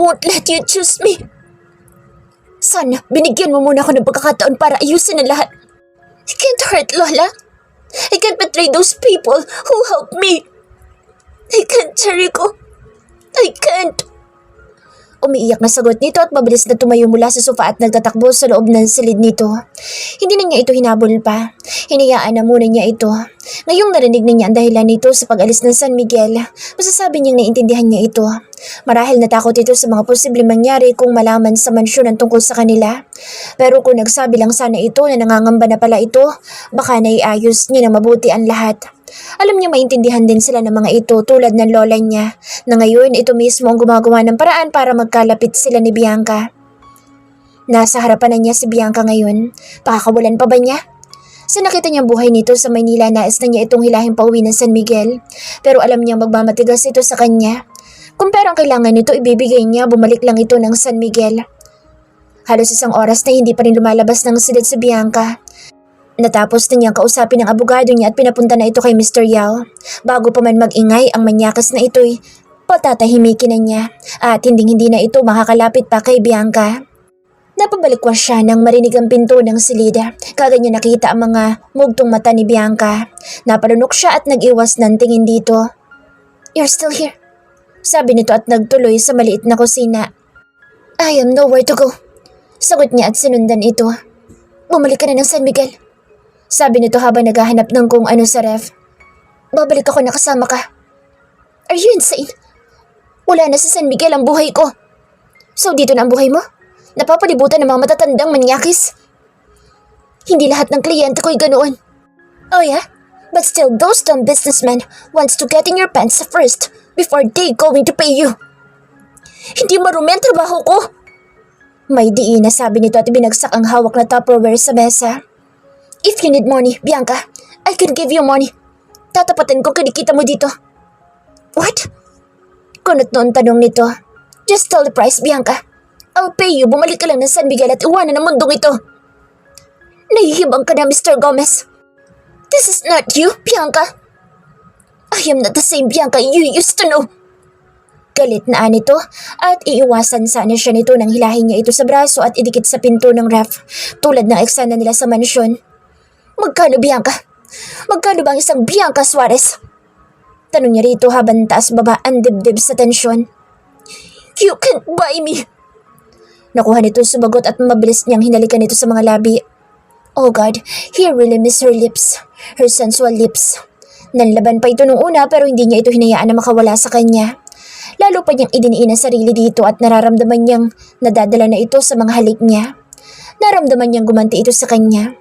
won't let you choose me. Sana, binigyan mo muna ako ng pagkakataon para ayusin ang lahat. I can't hurt Lola. I can't betray those people who helped me. I can't, Jericho. I can't. Umiiyak na sagot nito at mabilis na tumayo mula sa sofa at nagtatakbo sa loob ng silid nito. Hindi na niya ito hinabol pa. Hinayaan na muna niya ito. Ngayong narinig na niya ang dahilan nito sa pag-alis ng San Miguel, masasabi niyang naiintindihan niya ito. Marahil natakot ito sa mga posibleng mangyari kung malaman sa mansyon ang tungkol sa kanila. Pero kung nagsabi lang sana ito na nangangamba na pala ito, baka naiayos niya na mabuti ang lahat. Alam niya maintindihan din sila ng mga ito tulad ng lola niya na ngayon ito mismo ang gumagawa ng paraan para magkalapit sila ni Bianca. Nasa harapan na niya si Bianca ngayon. Pakakawalan pa ba niya? Sa nakita niyang buhay nito sa Maynila, nais na niya itong hilahin pauwi ng San Miguel. Pero alam niyang magmamatigas ito sa kanya. Kung perang kailangan nito ibibigay niya, bumalik lang ito ng San Miguel. Halos isang oras na hindi pa rin lumalabas ng silid si Bianca. Natapos na niyang kausapin ng abogado niya at pinapunta na ito kay Mr. Yao. Bago pa man mag-ingay ang manyakas na ito'y patatahimikin na niya at hindi na ito makakalapit pa kay Bianca. Napabalikwas siya nang marinig ang pinto ng silid. Kagad niya nakita ang mga mugtong mata ni Bianca. Napalunok siya at nag-iwas ng tingin dito. "You're still here?" sabi nito at nagtuloy sa maliit na kusina. "I am nowhere to go," sagot niya at sinundan ito. "Bumalik ka na ng San Miguel," sabi nito habang naghahanap ng kung ano sa ref. "Babalik ako na kasama ka." "Are you insane? Wala na sa San Miguel ang buhay ko." "So dito na ang buhay mo? Napapalibutan ng mga matatandang manyakis?" "Hindi lahat ng kliyente ko'y ganoon." "Oh yeah? But still those dumb businessmen wants to get in your pants first before they going to pay you." "Hindi marumi ang trabaho ko." May diin na sabi nito at binagsak ang hawak na Tupperware sa mesa. "If you need money, Bianca, I can give you money. Tatapatan ko kinikita mo dito." "What?" Kunot noon tanong nito. "Just tell the price, Bianca. I'll pay you, bumalik ka lang ng San Miguel at iwanan ang mundong ito." "Nahihibang ka na, Mr. Gomez. This is not you, Bianca. I am not the same Bianca you used to know." Galit na nito at iiwasan sana siya nito nang hilahin niya ito sa braso at idikit sa pinto ng ref tulad ng eksena nila sa mansyon. "Magkano, Bianca? Magkano ba ang isang Bianca Suarez?" Tanong niya rito habang taas baba ang dibdib sa tensyon. "You can't buy me." Nakuha nito sumagot at mabilis niyang hinalikan nito sa mga labi. Oh God, he really missed her lips. Her sensual lips. Nanlaban pa ito nung una pero hindi niya ito hinayaan na makawala sa kanya. Lalo pa niyang idiniin ang sarili dito at nararamdaman niyang nadadala na ito sa mga halik niya. Naramdaman niyang gumanti ito sa kanya.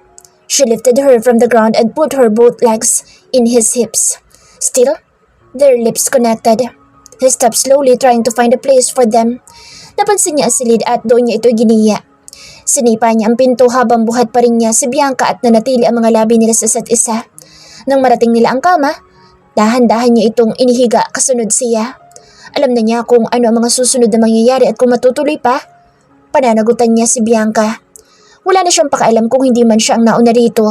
She lifted her from the ground and put her both legs in his hips. Still, their lips connected. He stopped slowly trying to find a place for them. Napansin niya ang silid at doon niya ito giniya. Sinipa niya ang pinto habang buhat pa rin niya si Bianca at nanatili ang mga labi nila sa isa't isa. Nang marating nila ang kama, dahan-dahan niya itong inihiga kasunod siya. Alam na niya kung ano ang mga susunod na mangyayari at kung matutuloy pa, pananagutan niya si Bianca. Wala na siyang pakialam kung hindi man siya ang nauna rito.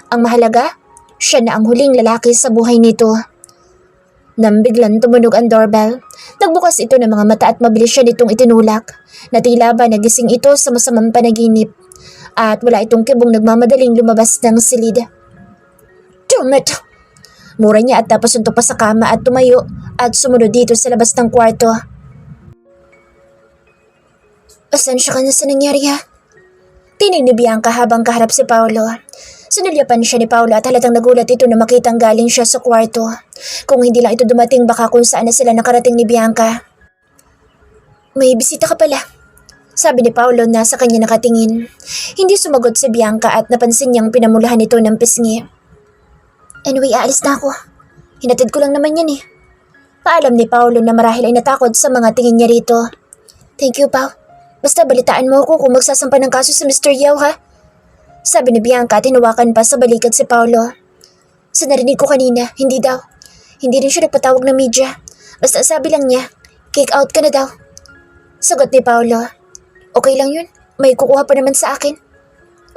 Ang mahalaga, siya na ang huling lalaki sa buhay nito. Nang biglang tumunog ang doorbell, nagbukas ito ng mga mata at mabilis siya nitong itinulak. Natila ba nagising ito sa masamang panaginip at wala itong kibong nagmamadaling lumabas ng silid. "Damn it!" Mura niya at tapos suntok pa sa kama at tumayo at sumunod dito sa labas ng kwarto. "Pasensya ka na sa nangyari ha?" Tinig ni Bianca habang kaharap si Paolo. Sinulyapan siya ni Paolo at halatang nagulat ito na makitang galing siya sa kwarto. Kung hindi lang ito dumating baka kung saan na sila nakarating ni Bianca. "May bisita ka pala," sabi ni Paolo na sa kanya nakatingin. Hindi sumagot si Bianca at napansin niyang pinamulahan ito ng pisngi. "Anyway, aalis na ako. Hinatid ko lang naman yan eh." Paalam ni Paolo na marahil ay natakot sa mga tingin niya rito. "Thank you, Pao. Basta balitaan mo ako kung magsasampa ng kaso si Mr. Yao ha?" sabi ni Bianca at hinawakan pa sa balikat si Paolo. "Sa narinig ko kanina, hindi daw. Hindi rin siya nagpatawag ng media. Basta sabi lang niya, kick out ka na daw." Sagot ni Paolo. "Okay lang yun. May kukuha pa naman sa akin."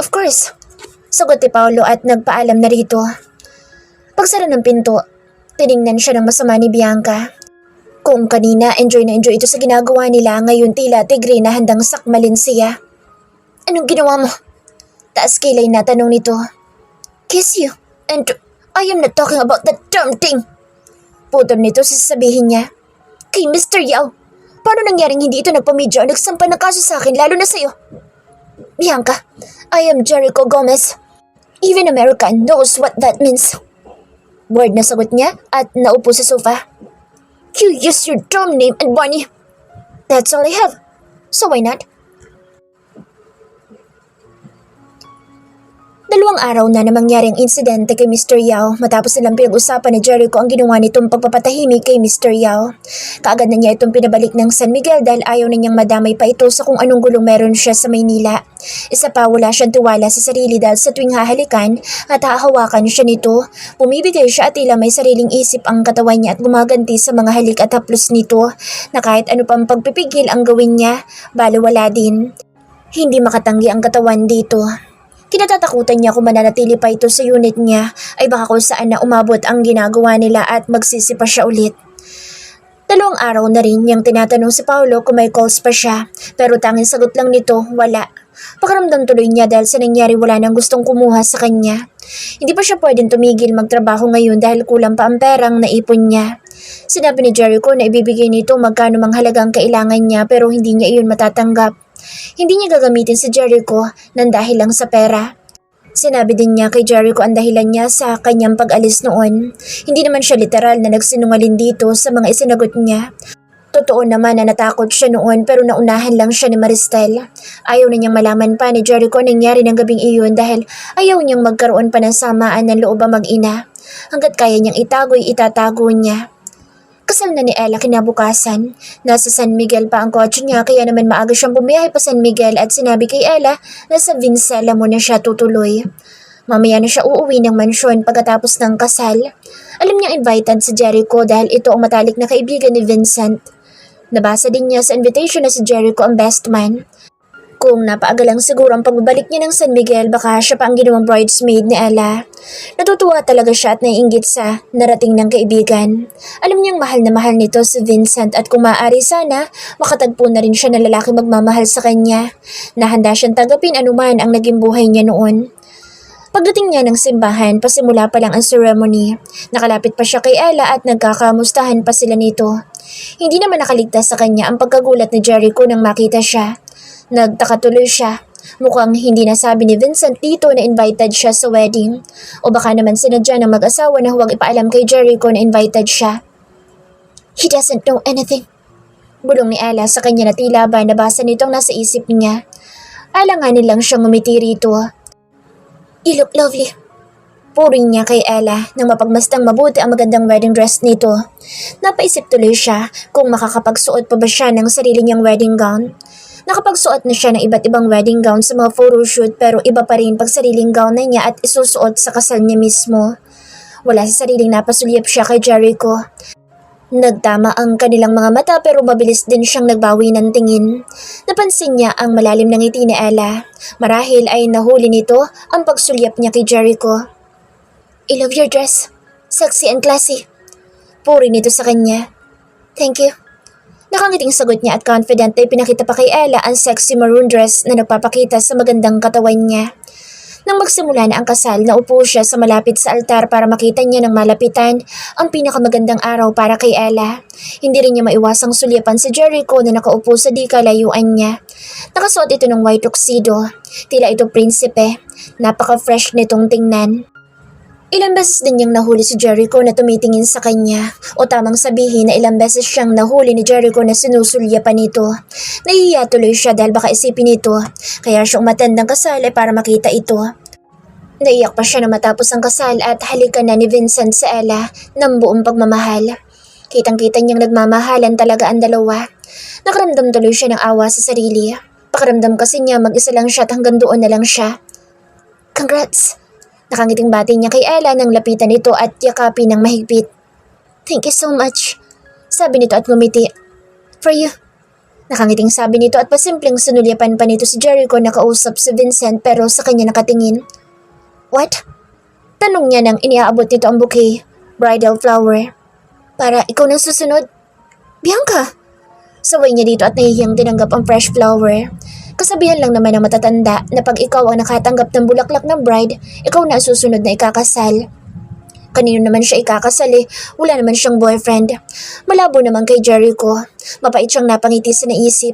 "Of course." Sagot ni Paolo at nagpaalam na rito. Pagsara ng pinto, tiningnan siya ng masama ni Bianca. Kung kanina enjoy na enjoy ito sa ginagawa nila, ngayon tila tigre na handang sakmalin siya. Anong ginawa mo? Taas kilay na tanong nito. Kiss you, and I am not talking about that damn thing. Putol nito sasabihin niya. Kay Mr. Yao, paano nangyaring hindi ito nagpamedya o nagsampa ng kaso sa akin lalo na sa'yo? Bianca, I am Jericho Gomez. Even American knows what that means. Bored na sagot niya at naupo sa sofa. You use your dumb name and money. That's all I have. So why not? 2 araw na mangyaring insidente kay Mr. Yao matapos nilang pinag-usapan ni Jericho ang ginawa nitong pagpapatahimik kay Mr. Yao. Kaagad na niya itong pinabalik ng San Miguel dahil ayaw na niyang madamay pa ito sa kung anong gulong meron siya sa Maynila. Isa pa, wala siyang tiwala sa sarili dahil sa tuwing hahalikan at hahawakan siya nito, pumibigay siya at tila may sariling isip ang katawan niya at gumaganti sa mga halik at haplos nito na kahit ano pang pagpipigil ang gawin niya, baliwala din. Hindi makatanggi ang katawan dito. Kinatatakutan niya kung mananatili pa ito sa unit niya ay baka kung saan na umabot ang ginagawa nila at magsisipa siya ulit. 2 araw na rin niyang tinatanong si Paolo kung may calls pa siya pero tanging sagot lang nito, wala. Pakiramdam tuloy niya dahil sa nangyari wala nang gustong kumuha sa kanya. Hindi pa siya pwedeng tumigil magtrabaho ngayon dahil kulang pa ang perang naipon niya. Sinabi ni Jericho na ibibigay nito magkano mang halagang kailangan niya pero hindi niya iyon matatanggap. Hindi niya gagamitin si Jericho nang dahil lang sa pera. Sinabi din niya kay Jericho ang dahilan niya sa kanyang pag-alis noon. Hindi naman siya literal na nagsinungaling dito sa mga isinagot niya. Totoo naman na natakot siya noon pero naunahan lang siya ni Maristel. Ayaw na niyang malaman pa ni Jericho ang nangyari ng gabing iyon dahil ayaw niyang magkaroon pa ng samaan ng loob ang mag-ina. Hanggat kaya niyang itago'y itatago niya. Kasal na ni Ella kinabukasan. Nasa San Miguel pa ang kotse niya kaya naman maaga siyang bumiyahe pa San Miguel at sinabi kay Ella na sa Vincela mo na siya tutuloy. Mamaya na siya uuwi ng mansyon pagkatapos ng kasal. Alam niyang invited si Jericho dahil ito ang matalik na kaibigan ni Vincent. Nabasa din niya sa invitation na si Jericho ang best man. Kung napaagalang siguro ang pagbabalik niya ng San Miguel, baka siya pa ang ginawang bridesmaid ni Ella. Natutuwa talaga siya at naiinggit sa narating ng kaibigan. Alam niyang mahal na mahal nito si Vincent at kung maaari sana, makatagpo na rin siya ng lalaki magmamahal sa kanya. Nahanda siyang tanggapin anuman ang naging buhay niya noon. Pagdating niya ng simbahan, pasimula pa lang ang ceremony. Nakalapit pa siya kay Ella at nagkakamustahan pa sila nito. Hindi naman nakaligtas sa kanya ang pagkagulat ni Jericho nang makita siya. Nagtaka tuloy siya. Mukhang hindi nasabi ni Vincent dito na invited siya sa wedding. O baka naman sinadya ng mag-asawa na huwag ipaalam kay Jericho na invited siya. He doesn't know anything. Bulong ni Ella sa kanya na tila ba nabasa nitong nasa isip niya. Alanganin lang siyang ngumiti rito. You look lovely. Puring niya kay Ella nang mapagmastang mabuti ang magandang wedding dress nito. Napaisip tuloy siya kung makakapagsuot pa ba siya ng sarili niyang wedding gown. Nakapagsuot na siya ng iba't ibang wedding gown sa mga photoshoot pero iba pa rin pag sariling gown na niya at isusuot sa kasal niya mismo. Wala sa sariling napasulyap siya kay Jericho. Nagtama ang kanilang mga mata pero mabilis din siyang nagbawi ng tingin. Napansin niya ang malalim na ngiti ni Ella. Marahil ay nahuli nito ang pagsulyap niya kay Jericho. I love your dress. Sexy and classy. Puri nito sa kanya. Thank you. Nakangiting sagot niya at confident ay pinakita pa kay Ella ang sexy maroon dress na nagpapakita sa magandang katawan niya. Nang magsimula na ang kasal, naupo siya sa malapit sa altar para makita niya ng malapitan ang pinakamagandang araw para kay Ella. Hindi rin niya maiwasang sulyapan si Jericho na nakaupo sa di kalayuan niya. Nakasuot ito ng white tuxedo. Tila ito prinsipe. Napaka-fresh nitong tingnan. Ilang beses din niyang nahuli si Jericho na tumitingin sa kanya o tamang sabihin na ilang beses siyang nahuli ni Jericho na sinusulyapan nito. Nahihiya tuloy siya dahil baka isipin nito kaya siya umattend ng kasal ay para makita ito. Naiyak pa siya na matapos ang kasal at halikan na ni Vincent sa Ella ng buong pagmamahal. Kitang-kita niyang nagmamahalan talaga ang dalawa. Nakaramdam tuloy siya ng awa sa sarili. Pakiramdam kasi niya mag-isa lang siya at hanggang doon na lang siya. Congrats! Nakangiting bati niya kay Ella nang lapitan nito at yakapin ng mahigpit. Thank you so much, sabi nito at ngumiti. For you. Nakangiting sabi nito at pasimpleng sinulyapan pa nito si Jericho na kausap si Vincent pero sa kanya nakatingin. What? Tanong niya nang iniaabot nito ang bouquet, bridal flower. Para ikaw nang susunod? Bianca! Saway niya dito at nahihiyang tinanggap ang fresh flower. Kasabihan lang naman ng matatanda na pag ikaw ang nakatanggap ng bulaklak ng bride, ikaw na ang susunod na ikakasal. Kanino naman siya ikakasal eh? Wala naman siyang boyfriend. Malabo naman kay Jericho. Mapait siyang napangiti sa naisip.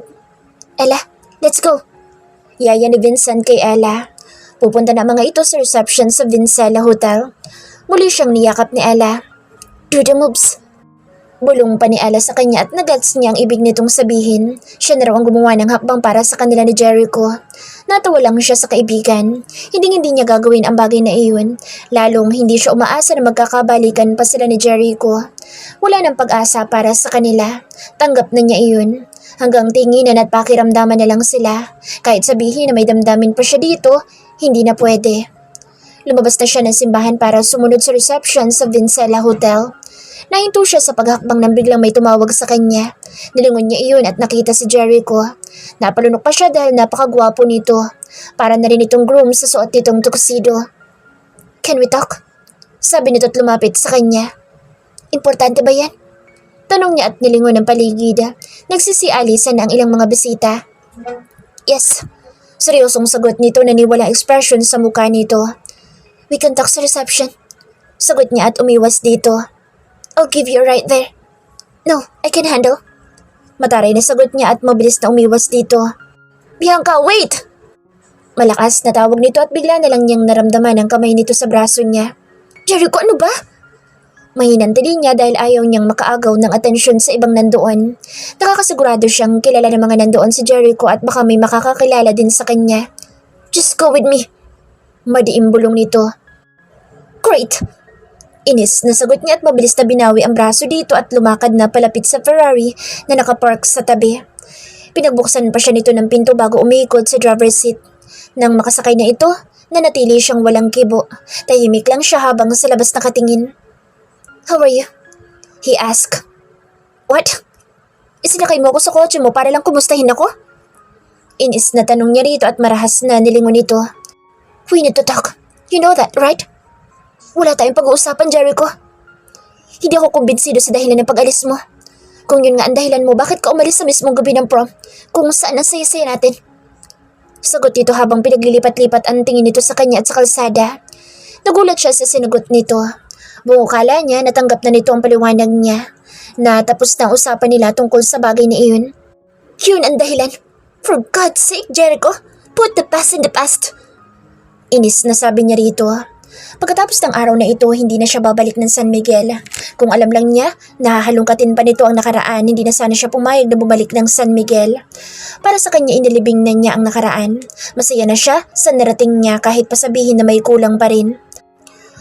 Ella, let's go! Yaya ni Vincent kay Ella. Pupunta na mga ito sa reception sa Vincela Hotel. Muli siyang niyakap ni Ella. Do the moves! Bulong pa ni Ella sa kanya at nagets niya ang ibig nitong sabihin. Siya na raw ang gumawa ng hakbang para sa kanila ni Jericho. Natawa lang siya sa kaibigan. Hindi niya gagawin ang bagay na iyon. Lalong hindi siya umaasa na magkakabalikan pa sila ni Jericho. Wala nang pag-asa para sa kanila. Tanggap na niya iyon. Hanggang tinginan at pakiramdaman na lang sila. Kahit sabihin na may damdamin pa siya dito, hindi na pwede. Lumabas na siya ng simbahan para sumunod sa reception sa Vincela Hotel. Nahinto siya sa paghakbang nang biglang may tumawag sa kanya. Nilingon niya iyon at nakita si Jericho. Napalunok pa siya dahil napakagwapo nito. Para na rin itong groom sa suot nitong tuxedo. Can we talk? Sabi nito at lumapit sa kanya. Importante ba yan? Tanong niya at nilingon ng paligid. Nagsisialisan ang ilang mga bisita. Yes. Seryosong sagot nito na niwalang expression sa mukha nito. We can talk sa reception. Sagot niya at umiwas dito. I'll give you a ride there. No, I can handle. Mataray na sagot niya at mabilis na umiwas dito. Bianca, wait! Malakas na tawag nito at bigla na lang niyang naramdaman ang kamay nito sa braso niya. Jericho, ano ba? Mahinantili niya dahil ayaw niyang makaagaw ng atensyon sa ibang nandoon. Nakakasigurado siyang kilala ng mga nandoon si Jericho at baka may makakakilala din sa kanya. Just go with me. Madiim bulong nito. Great! Inis na sagot niya at mabilis na binawi ang braso dito at lumakad na palapit sa Ferrari na nakapark sa tabi. Pinagbuksan pa siya nito ng pinto bago umiikot sa driver's seat. Nang makasakay na ito, nanatili siyang walang kibo. Tahimik lang siya habang sa labas nakatingin. How are you? He asked. What? Isinakay mo ako sa kotse mo para lang kumustahin ako? Inis na tanong niya rito at marahas na nilingon nito. We need to talk. You know that, right? Wala tayong pag-uusapan, Jericho. Hindi ako kumbinsido sa dahilan ng pag-alis mo. Kung yun nga ang dahilan mo, bakit ka umalis sa mismong gabi ng prom? Kung saan ang saya-saya natin? Sagot nito habang pinaglilipat-lipat ang tingin nito sa kanya at sa kalsada. Nagulat siya sa sinagot nito. Buong akala niya natanggap na nito ang paliwanag niya. Na tapos na ang usapan nila tungkol sa bagay na iyon. Yun ang dahilan. For God's sake, Jericho, put the past in the past. Inis na sabi niya rito. Pagkatapos ng araw na ito, hindi na siya babalik ng San Miguel. Kung alam lang niya, nahahalungkatin pa nito ang nakaraan, hindi na sana siya pumayag na bumalik ng San Miguel. Para sa kanya, inilibing na niya ang nakaraan. Masaya na siya sa narating niya kahit pasabihin na may kulang pa rin.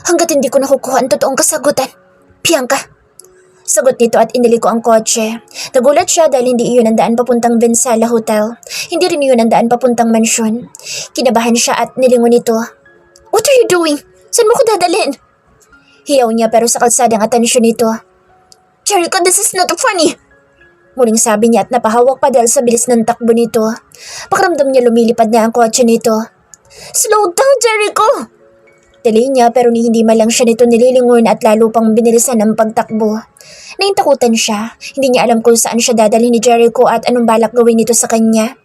Hanggat hindi ko nakukuha ang totoong kasagutan, Bianca. Sagot nito at iniliko ang kotse. Nagulat siya dahil hindi iyon ang daan papuntang Vincela Hotel. Hindi rin iyon ang daan papuntang mansyon. Kinabahan siya at nilingon nito. What are you doing? Saan mo ko dadalhin? Hiyaw niya pero sa kalsadang atensyon nito. Jericho, this is not funny. Muling sabi niya at napahawak pa dahil sa bilis ng takbo nito. Pakiramdam niya lumilipad na ang kotse nito. Slow down, Jericho! Dali niya pero hindi man lang siya nito nililingon at lalo pang binilisan ang pagtakbo. Naintakutan siya. Hindi niya alam kung saan siya dadalhin ni Jericho at anong balak gawin nito sa kanya.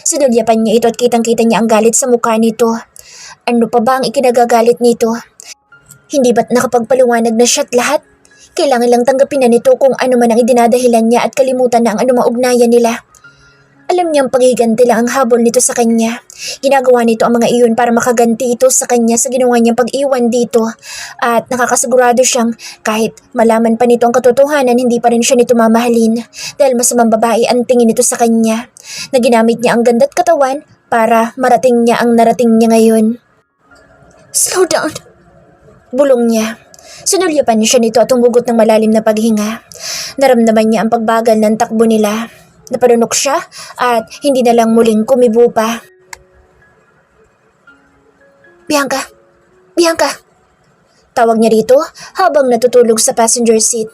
Sinulyapan niya ito at kitang-kita niya ang galit sa mukha nito. Ano pa ba ang ikinagagalit nito? Hindi ba't nakapagpaliwanag na siya't lahat? Kailangan lang tanggapin na nito kung ano man ang idinadahilan niya at kalimutan na ang anumang ugnayan nila. Alam niyang paghiganti lang ang habol nito sa kanya. Ginagawa nito ang mga iyon para makaganti ito sa kanya sa ginawa niyang pag-iwan dito. At nakakasigurado siyang kahit malaman pa nito ang katotohanan, hindi pa rin siya nito mamahalin. Dahil masamang babae ang tingin nito sa kanya. Na ginamit niya ang ganda't katawan para marating niya ang narating niya ngayon. Slow down! Bulong niya. Sinulyapan niya nito at humugot ng malalim na paghinga. Naramdaman niya ang pagbagal ng takbo nila. Napanunok siya at hindi na lang muling kumibo pa. Bianca! Bianca! Tawag niya rito habang natutulog sa passenger seat.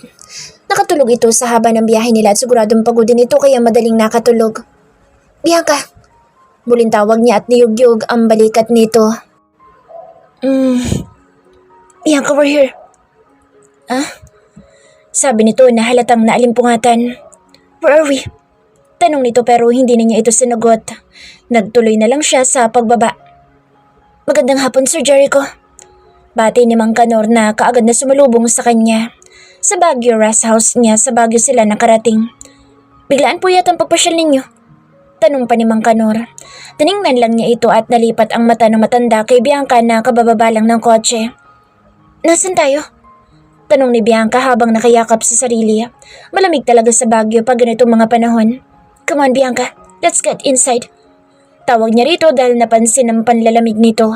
Nakatulog ito sa haba ng biyahe nila at siguradong pagod din ito kaya madaling nakatulog. Bianca! Muling tawag niya at niyugyug ang balikat nito. Bianca, we're here. Sabi nito na halatang naalimpungatan. Where are we? Tanong nito pero hindi na niya ito sinagot. Nagtuloy na lang siya sa pagbaba. Magandang hapon, Sir Jericho. Bati ni Mang Kanor na kaagad na sumalubong sa kanya. Sa Baguio rest house niya, sa Baguio sila nakarating. Biglaan po yata ang pagpasyal ninyo. Tanong pa ni Mang Kanor. Tiningnan lang niya ito at nalipat ang mata ng matanda kay Bianca na kabababa lang ng kotse. Nasaan tayo? Tanong ni Bianca habang nakayakap sa sarili. Malamig talaga sa Baguio pag ganitong mga panahon. Come on, Bianca. Let's get inside. Tawag niya rito dahil napansin ang panlalamig nito.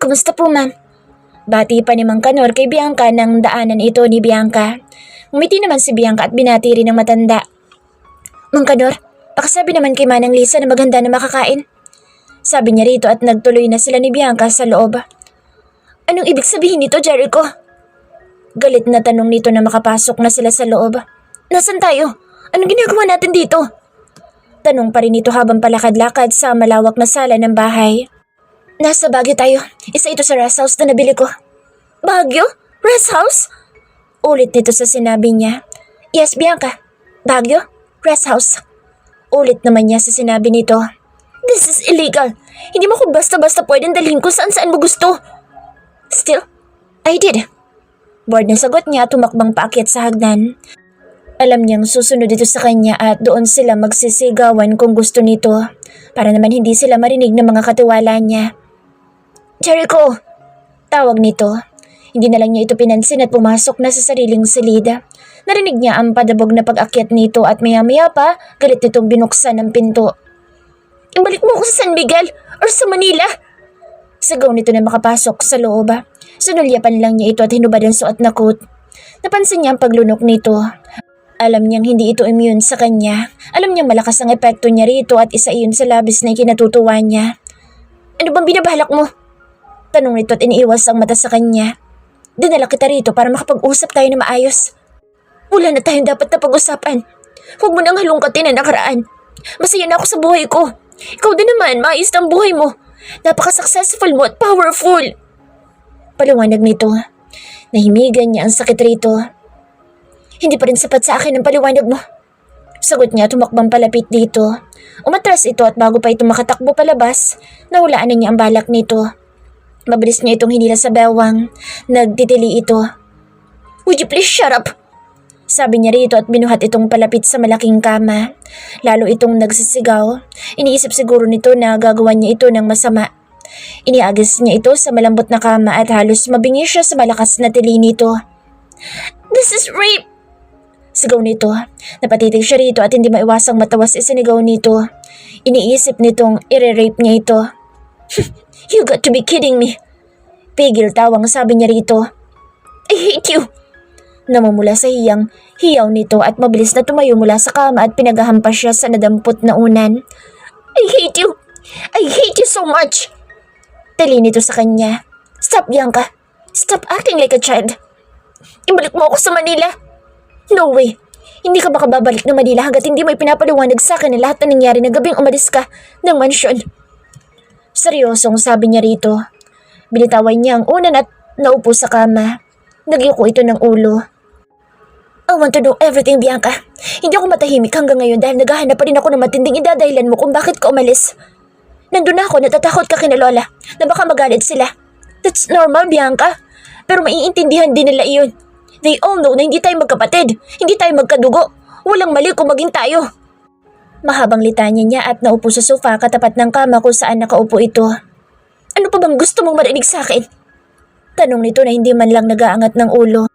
Kumusta po, ma'am? Bati pa ni Mang Kanor kay Bianca nang daanan ito ni Bianca. Ngumiti naman si Bianca at binati rin ng matanda. Mang Kanor, pakisabi naman kay Manang Lisa na maganda na makakain. Sabi niya rito at nagtuloy na sila ni Bianca sa loob. Anong ibig sabihin nito, Jericho? Galit na tanong nito na makapasok na sila sa loob. Nasaan tayo? Anong ginagawa natin dito? Tanong pa rin ito habang palakad-lakad sa malawak na sala ng bahay. Nasa Baguio tayo. Isa ito sa rest house na nabili ko. Baguio? Rest house? Ulit nito sa sinabi niya. Yes, Bianca. Baguio? Rest house. Ulit naman niya sa sinabi nito. This is illegal. Hindi mo ko basta-basta pwedeng dalhin kung saan-saan mo gusto. Still, I did. Bored na sagot niya at tumakbang paakyat sa hagdan. Alam niyang susunod ito sa kanya at doon sila magsisigawan kung gusto nito para naman hindi sila marinig ng mga katiwala niya. Jericho! Tawag nito. Hindi na lang niya ito pinansin at pumasok na sa sariling silid. Narinig niya ang padabog na pag-akyat nito at maya-maya pa galit nitong binuksan ang pinto. Ibalik mo ako sa San Miguel or sa Manila! Sigaw nito na makapasok sa loob. Sinulyapan lang niya ito at hinubad ang suot na coat. Napansin niya ang paglunok nito. Alam niyang hindi ito immune sa kanya. Alam niyang malakas ang epekto niya rito at isa iyon sa labis na ikinatutuwa niya. Ano bang binabalak mo? Tanong nito at iniiwas ang mata sa kanya. Dinala kita rito para makapag-usap tayo na maayos. Wala na tayong dapat na pag-usapan. Huwag mo nang halungkatin ang nakaraan. Masaya na ako sa buhay ko. Ikaw din naman, maayos na ang buhay mo. Napaka-successful mo at powerful. Paliwanag nito. Nahimigan niya ang sakit rito. Hindi pa rin sapat sa akin ang paliwanag mo. Sagot niya tumakbang palapit dito. Umatras ito at bago pa ito makatakbo palabas, nahulaan na niya ang balak nito. Mabilis niya itong hinila sa bewang. Nagtitili ito. Would you please shut up? Sabi niya rito at binuhat itong palapit sa malaking kama. Lalo itong nagsisigaw. Iniisip siguro nito na gagawa niya ito ng masama. Iniagis niya ito sa malambot na kama at halos mabingi siya sa malakas na tili nito. This is rape! Sigaw nito. Napatitig siya rito at hindi maiwasang matawas isinigaw nito. Iniisip nitong ire-rape niya ito. You got to be kidding me. Pigil tawang sabi niya rito. I hate you. Namumula sa hiyaw nito at mabilis na tumayo mula sa kama at pinagahampas siya sa nadampot na unan. I hate you. I hate you so much. Tali nito sa kanya. Stop, Bianca. Stop acting like a child. Ibalik mo ako sa Manila. No way. Hindi ka baka babalik na Manila hanggat hindi mo ipinapaliwanag sa akin na lahat na nangyari na gabing umalis ka ng mansyon. Seryosong sabi niya rito. Binitawan niya ang unan at naupo sa kama. Nagyuko ito ng ulo. I want to know everything, Bianca. Hindi ako matahimik hanggang ngayon dahil naghahanap pa rin ako ng matinding idadahilan mo kung bakit ka umalis. Nandun ako, natatakot ka kina Lola na baka magalit sila. That's normal, Bianca. Pero maiintindihan din nila iyon. They all know na hindi tayo magkapatid, hindi tayo magkadugo. Walang mali kung maging tayo. Mahabang litanya niya at naupo sa sofa katapat ng kama kung saan nakaupo ito. Ano pa bang gusto mong marinig sa akin? Tanong nito na hindi man lang nagaangat ng ulo.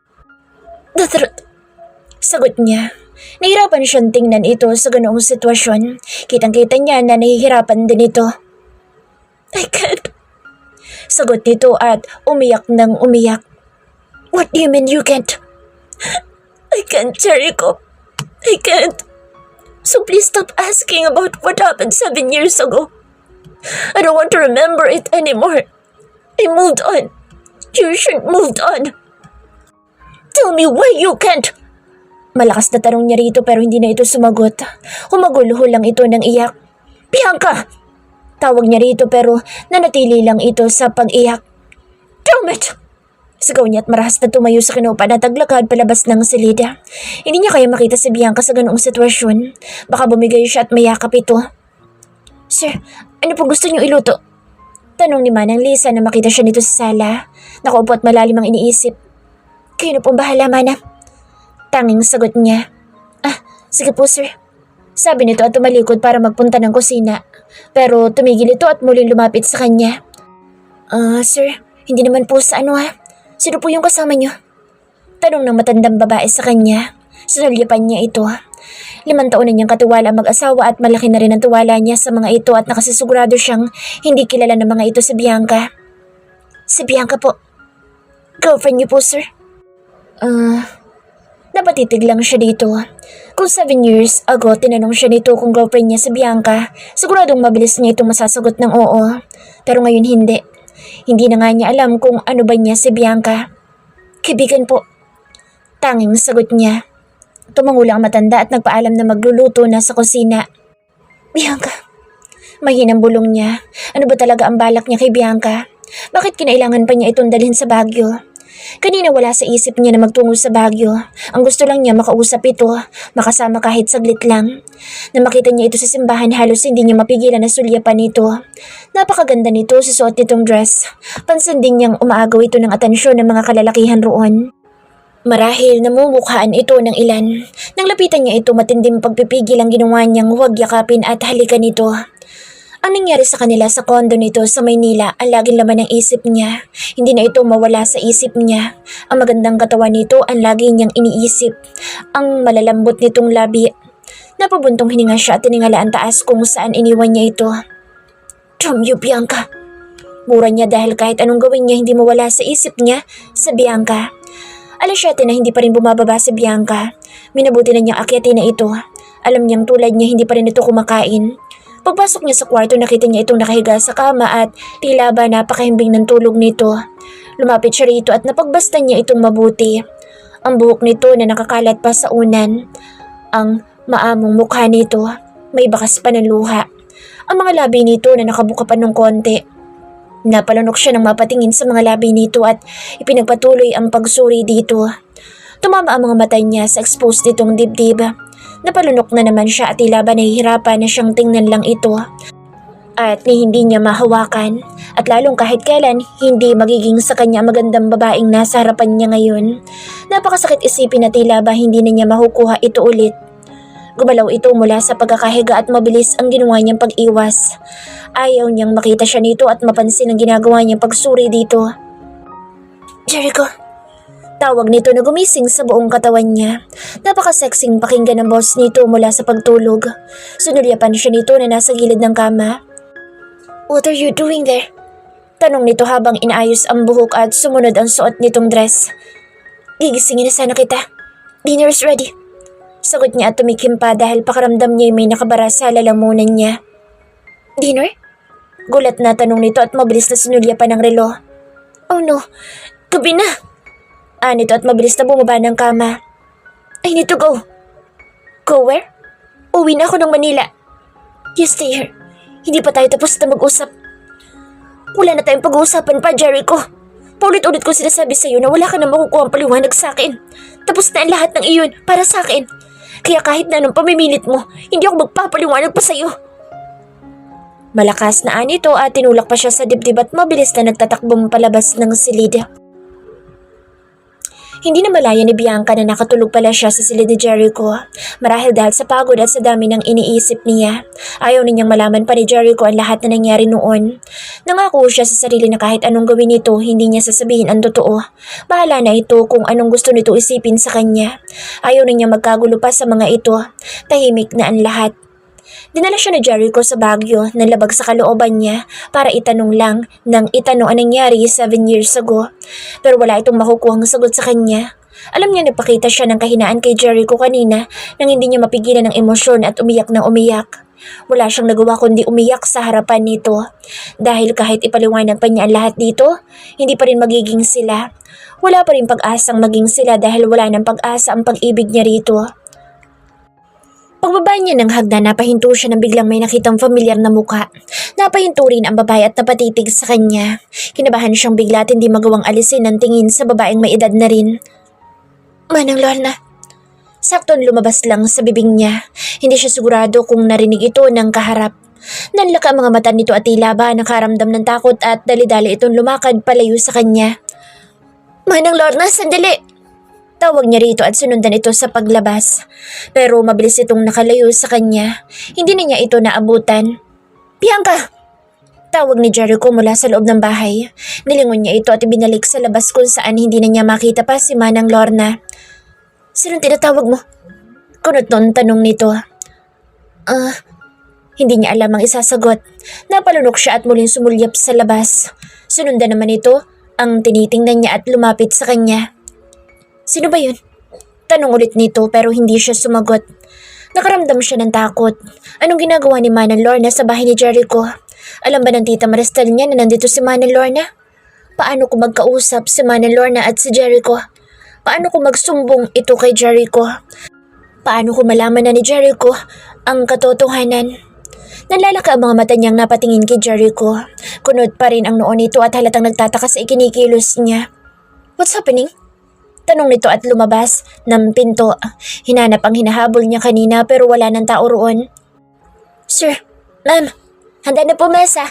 The truth. Sagot niya. Nahirapan siyang tingnan ito sa ganoong sitwasyon. Kitang-kita niya na nahihirapan din ito. I can't. Sagot nito at umiyak ng umiyak. What do you mean you can't? I can't, Jericho. I can't. So please stop asking about what happened 7 years ago. I don't want to remember it anymore. I moved on. You should moved on. Tell me why you can't. Malakas na tanong niya rito pero hindi na ito sumagot. Humaguluho lang ito ng iyak. Bianca! Tawag niya rito pero nanatili lang ito sa pag-iyak. Damn it! Sigaw niya at marahas na tumayo sa kinuupan at naglakad palabas ng silid. Hindi niya kaya makita si Bianca sa ganoong sitwasyon. Baka bumigay siya at mayakap ito. Sir, ano po gusto niyo iluto? Tanong ni Manang Lisa na makita siya nito sa sala. Nakaupo at malalim ang iniisip. Kayo na pong bahala, Mana. Tanging sagot niya. Sige po, sir. Sabi nito at tumalikod para magpunta ng kusina. Pero tumigil ito at muling lumapit sa kanya. Sir, hindi naman po sa ano ha. Sino po yung kasama niyo? Tanong ng matandang babae sa kanya. Sinulyapan niya ito. 5 taon na niyang katiwala mag-asawa at malaki na rin ang tiwala niya sa mga ito at nakasigurado siyang hindi kilala ng mga ito si Bianca. Si Bianca po. Girlfriend niyo po, sir? Napatitig lang siya dito. Kung 7 years ago tinanong siya nito kung girlfriend niya si Bianca, siguradong mabilis niya itong masasagot ng oo. Pero ngayon hindi. Hindi na nga niya alam kung ano ba niya si Bianca. Kaibigan po. Tanging sagot niya. Tumangula ang matanda at nagpaalam na magluluto na sa kusina. Bianca. Mahinang bulong niya. Ano ba talaga ang balak niya kay Bianca? Bakit kinailangan pa niya itong dalhin sa Baguio? Kanina wala sa isip niya na magtungo sa Baguio. Ang gusto lang niya makausap ito, makasama kahit saglit lang. Na makita niya ito sa simbahan, halos hindi niya mapigilan na sulyapan nito. Napakaganda nito sa suot nitong dress. Pansin din niyang umaagaw ito ng atensyon ng mga kalalakihan roon. Marahil namumukhaan ito ng ilan. Nang lapitan niya ito, matinding pagpipigil ang ginawa niyang huwag yakapin at halikan nito. Ang nangyari sa kanila sa kondo nito sa Maynila ang laging laman ng isip niya. Hindi na ito mawala sa isip niya. Ang magandang katawan nito ang lagi niyang iniisip. Ang malalambot nitong labi. Napabuntong hininga siya at tiningala ang taas kung saan iniwan niya ito. Damn you, Bianca. Mura niya dahil kahit anong gawin niya hindi mawala sa isip niya sa Bianca. Alas 7 na hindi pa rin bumababa si Bianca. Minabuti na niyang akyatin na ito. Alam niyang tulad niya hindi pa rin ito kumakain. Pagpasok niya sa kwarto, nakita niya itong nakahiga sa kama at tila ba napakahimbing ng tulog nito. Lumapit siya rito at napagbastan niya itong mabuti. Ang buhok nito na nakakalat pa sa unan. Ang maamong mukha nito, may bakas pa ng luha. Ang mga labi nito na nakabuka pa ng konti. Napalunok siya ng mapatingin sa mga labi nito at ipinagpatuloy ang pagsuri dito. Tumama ang mga mata niya sa exposed nitong dibdib. Napalunok na naman siya at tila ba nahihirapan na siyang tingnan lang ito. At ni hindi niya mahawakan. At lalong kahit kailan, hindi magiging sa kanya magandang babaeng nasa harapan niya ngayon. Napakasakit isipin na tila ba hindi na niya makukuha ito ulit. Gumalaw ito mula sa pagkakahiga at mabilis ang ginawa niyang pag-iwas. Ayaw niyang makita siya nito at mapansin ang ginagawa niyang pagsuri dito. Jericho. Tawag nito na gumising sa buong katawan niya. Napaka-sexing pakinggan ng boss nito mula sa pagtulog. Sunulyapan siya nito na nasa gilid ng kama. What are you doing there? Tanong nito habang inaayos ang buhok at sumunod ang suot nitong dress. Gigisingin na sana kita. Dinner is ready. Sagot niya at tumikim pa dahil pakaramdam niya may nakabara sa lalamunan niya. Dinner? Gulat na tanong nito at mabilis na sinulyapan ng relo. Oh no, gabi na. Nito at mabilis na bumaba ng kama. I need to go. Go where? Uwi na ako ng Manila. You stay here. Hindi pa tayo tapos na mag-usap. Wala na tayong pag-uusapan pa, Jericho. Paulit-ulit ko sinasabi sa'yo na wala ka na makukuha ang paliwanag sa akin. Tapos na ang lahat ng iyon para sa akin. Kaya kahit na anong pamimilit mo, hindi ako magpapaliwanag pa sa'yo. Malakas na anito at tinulak pa siya sa dibdib at mabilis na nagtatakbong palabas ng silid. Hindi na malaya ni Bianca na nakatulog pala siya sa silid ni Jericho. Marahil dahil sa pagod at sa dami ng iniisip niya. Ayaw ninyang malaman pa ni Jericho ang lahat na nangyari noon. Nangako siya sa sarili na kahit anong gawin nito, hindi niya sasabihin ang totoo. Bahala na ito kung anong gusto nito isipin sa kanya. Ayaw niya magkagulo pa sa mga ito. Tahimik na ang lahat. Dinala siya ni Jericho sa Baguio na labag sa kalooban niya para itanong lang ang nangyari 7 years ago. Pero wala itong makukuhang sagot sa kanya. Alam niya nagpakita siya ng kahinaan kay Jericho kanina nang hindi niya mapigilan ng emosyon at umiyak ng umiyak. Wala siyang nagawa kundi umiyak sa harapan nito. Dahil kahit ipaliwanag pa niya ang lahat dito, hindi pa rin magiging sila. Wala pa rin pag-asang maging sila dahil wala ng pag-asa ang pag-ibig niya rito. Pagbaba niya ng hagdan, napahinto siya nang biglang may nakitang familiar na mukha. Napahinto rin ang babae at napatitig sa kanya. Kinabahan siyang bigla at hindi magawang alisin ang tingin sa babaeng may edad na rin. Manang Lorna. Sakton lumabas lang sa bibig niya. Hindi siya sigurado kung narinig ito ng kaharap. Nanlaka ang mga mata nito at tila ba nakaramdam ng takot at dali-dali itong lumakad palayo sa kanya. Manang Lorna, sandali! Tawag niya rito at sunundan ito sa paglabas. Pero mabilis itong nakalayo sa kanya. Hindi na niya ito naabutan. Bianca! Tawag ni Jericho mula sa loob ng bahay. Nilingon niya ito at ibinalik sa labas kung saan hindi na niya makita pa si Manang Lorna. Sinong tinatawag mo? Kunot noon tanong nito. Hindi niya alam ang isasagot. Napalunok siya at muling sumulyap sa labas. Sunundan naman ito ang tinitingnan niya at lumapit sa kanya. Sino ba yun? Tanong ulit nito pero hindi siya sumagot. Nakaramdam siya ng takot. Anong ginagawa ni Manang Lorna sa bahay ni Jericho? Alam ba ng tita Maristel niya na nandito si Manang Lorna? Paano kung magkausap si Manang Lorna at si Jericho? Paano kung magsumbong ito kay Jericho? Paano kung malaman na ni Jericho ang katotohanan? Nalalaka ang mga mata niyang napatingin kay Jericho. Kunod pa rin ang noo nito at halatang nagtataka sa ikinikilos niya. What's happening? Tanong nito at lumabas ng pinto. Hinanap ang hinahabol niya kanina pero wala ng tao roon. Sir, ma'am, handa na po mesa.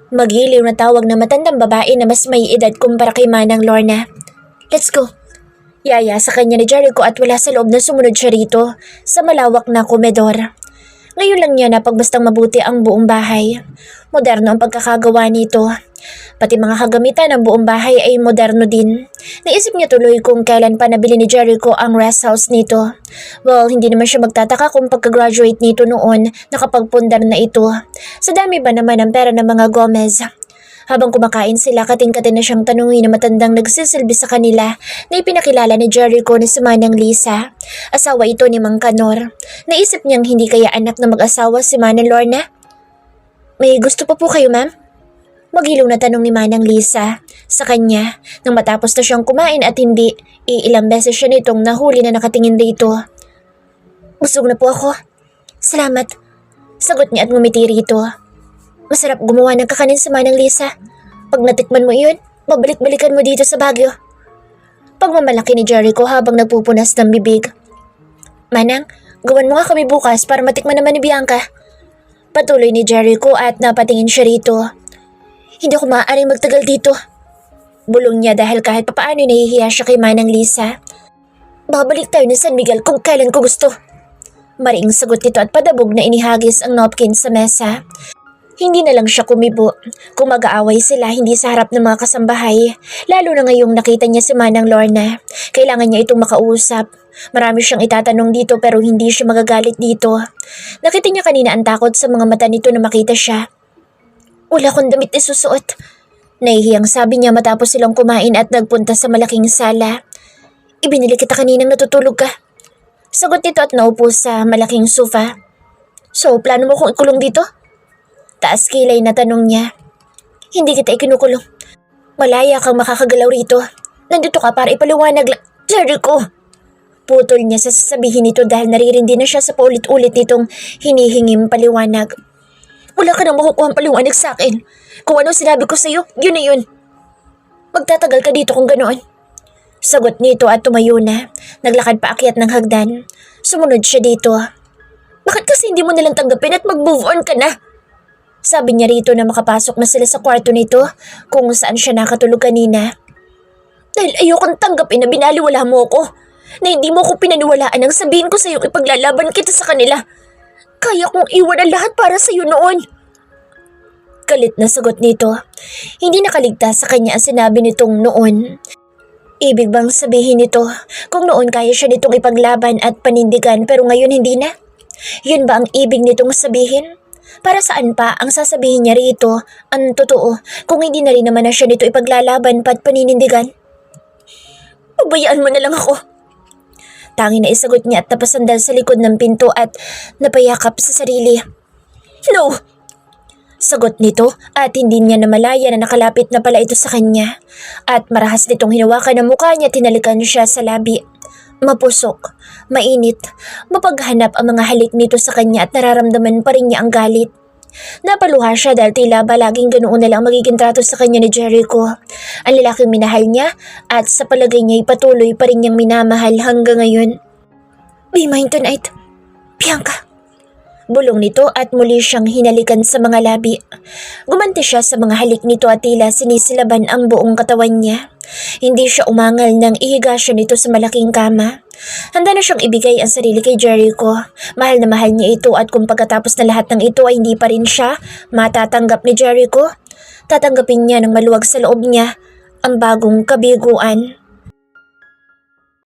Magiliw na tawag na matandang babae na mas may edad kumpara kay Manang Lorna. Let's go. Yaya sa kanya ni Jericho at wala sa loob na sumunod siya rito sa malawak na komedor. Ngayon lang niya napagbastang mabuti ang buong bahay. Moderno ang pagkakagawa nito. Pati mga kagamitan ng buong bahay ay moderno din. Naisip niya tuloy kung kailan pa nabili ni Jericho ang rest house nito. Well, hindi naman siya magtataka kung pagka-graduate nito noon, nakapagpundar na ito. Sa dami ba naman ang pera ng mga Gomez? Habang kumakain sila, kating-kating na siyang tanungin na matandang nagsisilbi sa kanila na ipinakilala ni Jericho na si Manang Lisa. Asawa ito ni Mang Kanor. Naisip niyang hindi kaya anak na mag-asawa si Manang Lorna. May gusto pa po kayo, ma'am? Magilong na tanong ni Manang Lisa sa kanya nang matapos na siyang kumain at hindi ilang beses siya nitong nahuli na nakatingin dito. Busog na po ako. Salamat. Sagot niya at ngumiti rito. Masarap gumawa ng kakanin sa Manang Lisa. Pag natikman mo iyon, babalik-balikan mo dito sa Baguio. Pagmamalaki ni Jericho habang nagpupunas ng bibig. Manang, gawan mo nga kami bukas para matikman naman ni Bianca. Patuloy ni Jericho at napatingin siya rito. Hindi ako maaaring magtagal dito. Bulong niya dahil kahit papaano nahihiya siya kay Manang Lisa. Babalik tayo ng San Miguel kung kailan ko gusto. Mariing sagot nito at padabog na inihagis ang napkin sa mesa. Hindi na lang siya kumibo. Kung mag-aaway sila hindi sa harap ng mga kasambahay, lalo na ngayong nakita niya si Manang Lorna. Kailangan niya itong makausap. Marami siyang itatanong dito pero hindi siya magagalit dito. Nakita niya kanina ang takot sa mga mata nito na makita siya. Wala akong damit na susuot. Nahihiyang sabi niya matapos silang kumain at nagpunta sa malaking sala. Ibinili kita kaninang natutulog ka. Sagot nito at naupo sa malaking sofa. So, plano mo kong ikulong dito? Taas kilay na tanong niya. Hindi kita ikinukulong. Malaya kang makakagalaw rito. Nandito ka para ipaliwanag lang. Jericho! Putol niya sa sasabihin nito dahil naririndi na siya sa paulit-ulit nitong hinihingim paliwanag. Wala ka nang makukuhang paliwanag sa akin. Kung ano sinabi ko sa'yo, yun na yun. Magtatagal ka dito kung ganoon. Sagot nito at tumayo na. Naglakad pa akyat ng hagdan. Sumunod siya dito. Bakit kasi hindi mo nalang tanggapin at mag-move on ka na? Sabi niya rito na makapasok na sila sa kwarto nito kung saan siya nakatulog kanina. Dahil ayokong tanggapin na binaliwala mo ako. Na hindi mo ako pinaniwalaan ang sabihin ko sa'yo ipaglalaban kita sa kanila. Kaya kong iwan ang lahat para sa'yo noon. Galit na sagot nito. Hindi nakaligtas sa kanya ang sinabi nitong noon. Ibig bang sabihin nito kung noon kaya siya nitong ipaglaban at panindigan pero ngayon hindi na? Yun ba ang ibig nitong sabihin? Para saan pa ang sasabihin niya rito ang totoo kung hindi na rin naman na siya nito ipaglalaban pa at paninindigan? Pabayaan mo na lang ako. Tanging na isagot niya at napasandal sa likod ng pinto at napayakap sa sarili. No! Sagot nito at hindi niya namalaya na nakalapit na pala ito sa kanya. At marahas nitong hinawakan ang mukha niya at tinalikan siya sa labi. Mapusok, mainit, mapaghanap ang mga halik nito sa kanya at nararamdaman pa rin niya ang galit. Napaluha siya dahil tila ba laging ganoon na lang magiging trato sa kanya ni Jericho. Ang lalaking minahal niya at sa palagay niya ay patuloy pa rin niyang minamahal hanggang ngayon. Be mine tonight, Bianca. Bulong nito at muli siyang hinalikan sa mga labi. Gumanti siya sa mga halik nito at tila sinisilaban ang buong katawan niya. Hindi siya umangal nang ihiga siya nito sa malaking kama. Handa na siyang ibigay ang sarili kay Jericho. Mahal na mahal niya ito at kung pagkatapos na lahat ng ito ay hindi pa rin siya matatanggap ni Jericho, tatanggapin niya ng maluwag sa loob niya ang bagong kabiguan.